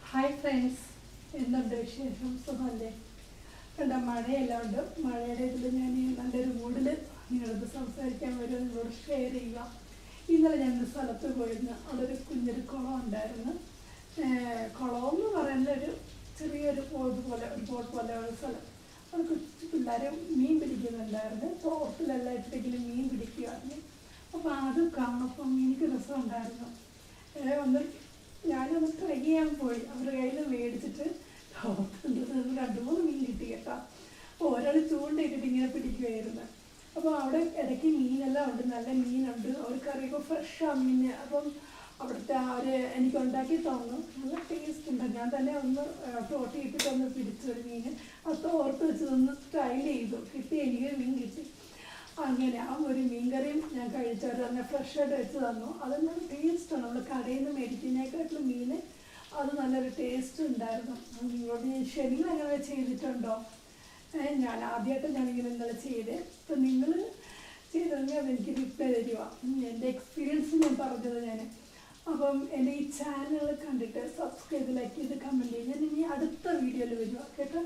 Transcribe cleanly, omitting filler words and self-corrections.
Hi friends, എന്തുണ്ട് വിശേഷം? സുഖമല്ലേ? കണ്ട മഴയെല്ലാം ഉണ്ട്. മഴയുടെ ഇതിൽ ഞാൻ നല്ലൊരു മൂഡിൽ നിങ്ങളത് സംസാരിക്കാൻ വരും, നിങ്ങളോട് ഷെയർ ചെയ്യുക. ഇന്നലെ ഞാനൊരു സ്ഥലത്ത് പോയിരുന്നു. അവിടെ ഒരു കുഞ്ഞൊരു കുളം ഉണ്ടായിരുന്നു. കുളമെന്ന് പറയുന്ന ഒരു ചെറിയൊരു പോട്ട് പോലെ ഉള്ള സ്ഥലം. അത് കൊച്ചു പിള്ളേർ മീൻ പിടിക്കുന്നുണ്ടായിരുന്നു. തോട്ടിലെല്ലാം ഇട്ടിട്ടെങ്കിലും മീൻ പിടിക്കുമായിരുന്നു. അപ്പോൾ അത് കാണുമ്പം എനിക്ക് രസമുണ്ടായിരുന്നു. ഒന്ന് ഞാനൊന്ന് ട്രൈ ചെയ്യാൻ പോയി. അവരുടെ കയ്യിൽ നിന്ന് മേടിച്ചിട്ട് രണ്ട് മൂന്ന് മീൻ കിട്ടി കേട്ടോ. അപ്പോൾ ഒരാൾ ചൂണ്ടയിട്ടിട്ട് ഇങ്ങനെ പിടിക്കുമായിരുന്നു. അപ്പോൾ അവിടെ ഇടയ്ക്ക് മീനെല്ലാം ഉണ്ട്, നല്ല മീനുണ്ട്. അവർക്കറിയുമ്പോൾ ഫ്രഷാണ് മീൻ. അപ്പം അവിടുത്തെ എനിക്ക് ഉണ്ടാക്കി തന്നു. നല്ല ടേസ്റ്റ് ഉണ്ട്. ഞാൻ തന്നെ ഒന്ന് തോട്ടിയിട്ടിട്ടൊന്ന് പിടിച്ചൊരു മീൻ അത് ഓർത്ത് വെച്ചതൊന്ന് സ്റ്റൈൽ ചെയ്തു. കിട്ടി, എനിക്ക് മീൻ കിട്ടി. അങ്ങനെ ആ ഒരു മീൻകറിയും ഞാൻ കഴിച്ചവർ തന്നെ ഫ്രഷായിട്ട് വെച്ച് തന്നു. അത് നല്ല ടേസ്റ്റാണ്. നമ്മൾ കടയിൽ നിന്ന് മേടിക്കുന്നതിനെക്കാട്ടിലും മീൻ അത് നല്ലൊരു ടേസ്റ്റ് ഉണ്ടായിരുന്നു. നിങ്ങളോട് ഞാൻ ശരിക്കും അങ്ങനെ ചെയ്തിട്ടുണ്ടോ? ഞാൻ ആദ്യമായിട്ട് ഞാനിങ്ങനെ ഇന്നലെ ചെയ്തേ. അപ്പം നിങ്ങൾ ചെയ്തെങ്കിൽ അതെനിക്ക് റിപ്ലൈ തരുക. എൻ്റെ എക്സ്പീരിയൻസ് ഞാൻ പറഞ്ഞത് ഞാൻ. അപ്പം എൻ്റെ ഈ ചാനൽ കണ്ടിട്ട് സബ്സ്ക്രൈബ്, ലൈക്ക് ചെയ്ത്, കമൻറ്റ് ചെയ്ത് ഞാൻ ഇനി അടുത്ത വീഡിയോയിൽ വരിക കേട്ടോ.